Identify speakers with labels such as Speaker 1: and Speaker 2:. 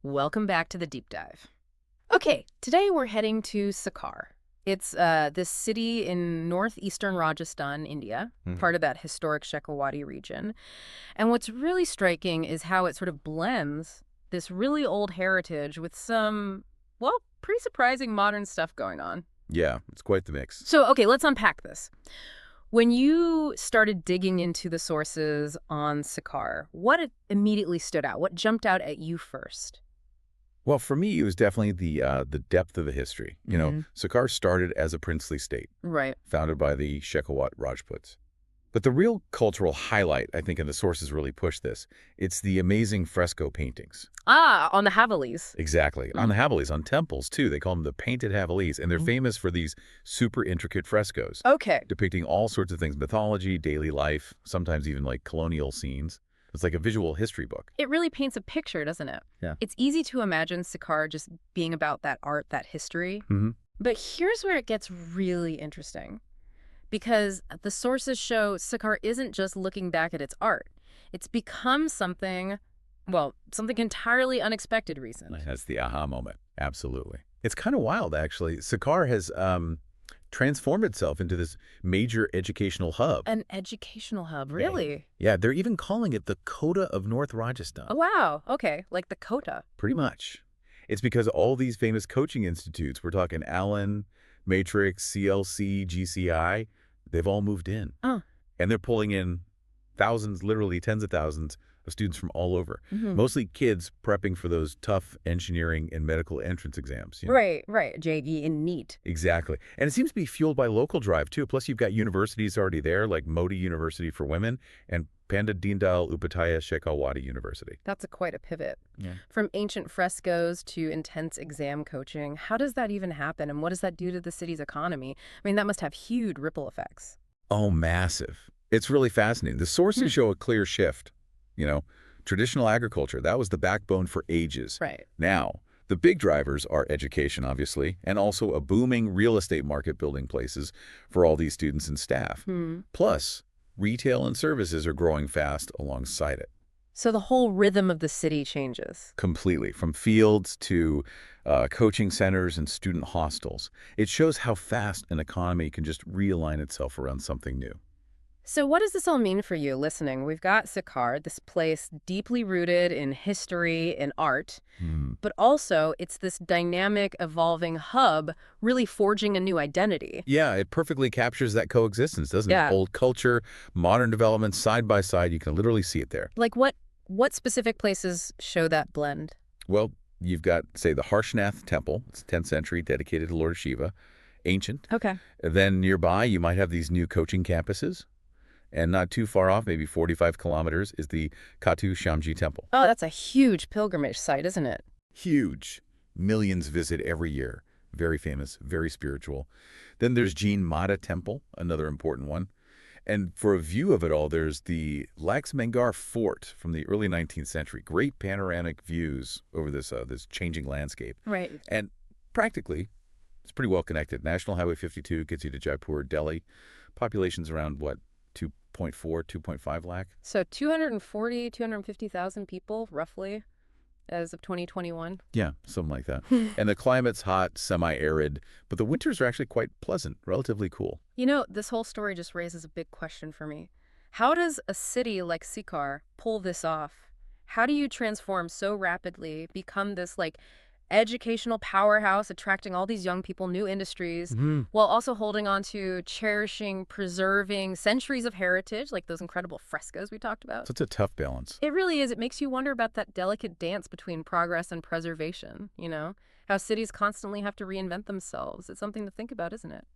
Speaker 1: Welcome back to the deep dive. Okay, today we're heading to Sikar. It's this city in northeastern Rajasthan, India,
Speaker 2: Mhm.
Speaker 1: part of that historic Shekhawati region. And what's really striking is how it sort of blends this really old heritage with some, well, pretty surprising modern stuff going on.
Speaker 2: Yeah, it's quite the mix.
Speaker 1: So, okay, let's unpack this. When you started digging into the sources on Sikar, what immediately stood out? What jumped out at you first?
Speaker 2: Well, for me, it was definitely the depth of the history. Sikar started as a princely state,
Speaker 1: Right.
Speaker 2: founded by the Shekhawat Rajputs. But the real cultural highlight, I think, and the sources really push this, it's the amazing fresco paintings.
Speaker 1: Ah, on the Havelis.
Speaker 2: Exactly. On the Havelis, on temples, too. They call them the painted Havelis, and they're
Speaker 1: Mm.
Speaker 2: famous for these super intricate frescoes,
Speaker 1: Okay.
Speaker 2: depicting all sorts of things, mythology, daily life, sometimes even like colonial scenes. It's like a visual history book.
Speaker 1: It really paints a picture, doesn't it?
Speaker 2: Yeah.
Speaker 1: It's easy to imagine Sikar just being about that art, that history.
Speaker 2: Mm-hmm.
Speaker 1: But here's where it gets really interesting. Because the sources show Sikar isn't just looking back at its art. It's become something, well, something entirely unexpected recent.
Speaker 2: That's the aha moment. Absolutely. It's kind of wild, actually. Sikar has transformed itself into this major educational hub.
Speaker 1: An educational hub, really?
Speaker 2: Yeah, they're even calling it the Kota of North Rajasthan.
Speaker 1: Oh, wow. Okay, like the Kota.
Speaker 2: Pretty much. It's because all these famous coaching institutes, we're talking Allen, Matrix, CLC, GCI, they've all moved in.
Speaker 1: Oh.
Speaker 2: And they're pulling in thousands, literally tens of thousands of students from all over.
Speaker 1: Mhm.
Speaker 2: Mostly kids prepping for those tough engineering and medical entrance exams.
Speaker 1: Right. JV and NEET.
Speaker 2: Exactly. And it seems to be fueled by local drive, too. Plus, you've got universities already there, like Modi University for women and Pandit Deendayal Upadhyaya Shekhawati University.
Speaker 1: That's quite a pivot.
Speaker 2: Yeah.
Speaker 1: From ancient frescoes to intense exam coaching, how does that even happen, and what does that do to the city's economy? I mean, that must have huge ripple effects.
Speaker 2: Oh, massive. It's really fascinating. The sources show a clear shift. Traditional agriculture, that was the backbone for ages.
Speaker 1: Right.
Speaker 2: Now, the big drivers are education, obviously, and also a booming real estate market building places for all these students and staff. Plus, retail and services are growing fast alongside it.
Speaker 1: So the whole rhythm of the city changes.
Speaker 2: Completely, from fields to coaching centers and student hostels. It shows how fast an economy can just realign itself around something new.
Speaker 1: So what does this all mean for you listening? We've got Sikar, this place deeply rooted in history and art, but also it's this dynamic, evolving hub really forging a new identity.
Speaker 2: Yeah, it perfectly captures that coexistence, doesn't
Speaker 1: Yeah.
Speaker 2: it? Old culture, modern development, side by side. You can literally see it there.
Speaker 1: Like what specific places show that blend?
Speaker 2: Well, you've got, say, the Harshnath Temple. It's 10th century, dedicated to Lord Shiva, ancient.
Speaker 1: Okay.
Speaker 2: Then nearby, you might have these new coaching campuses. And not too far off, maybe 45 kilometers, is the Khatu Shyamji Temple.
Speaker 1: Oh, that's a huge pilgrimage site, isn't it?
Speaker 2: Huge. Millions visit every year. Very famous, very spiritual. Then there's Jain Mata Temple, another important one. And for a view of it all, there's the Laxmangarh Fort from the early 19th century. Great panoramic views over this changing landscape.
Speaker 1: Right.
Speaker 2: And practically, it's pretty well connected. National Highway 52 gets you to Jaipur, Delhi. Population's around, what, 2.4, 2.5 lakh?
Speaker 1: So 250,000 people, roughly, as of 2021.
Speaker 2: Yeah, something like that. And the climate's hot, semi-arid, but the winters are actually quite pleasant, relatively cool.
Speaker 1: You know, this whole story just raises a big question for me. How does a city like Sikar pull this off? How do you transform so rapidly, become this, educational powerhouse, attracting all these young people, new industries, while also holding on to cherishing, preserving centuries of heritage, like those incredible frescoes we talked about?
Speaker 2: So it's a tough balance.
Speaker 1: It really is. It makes you wonder about that delicate dance between progress and preservation, How cities constantly have to reinvent themselves. It's something to think about, isn't it?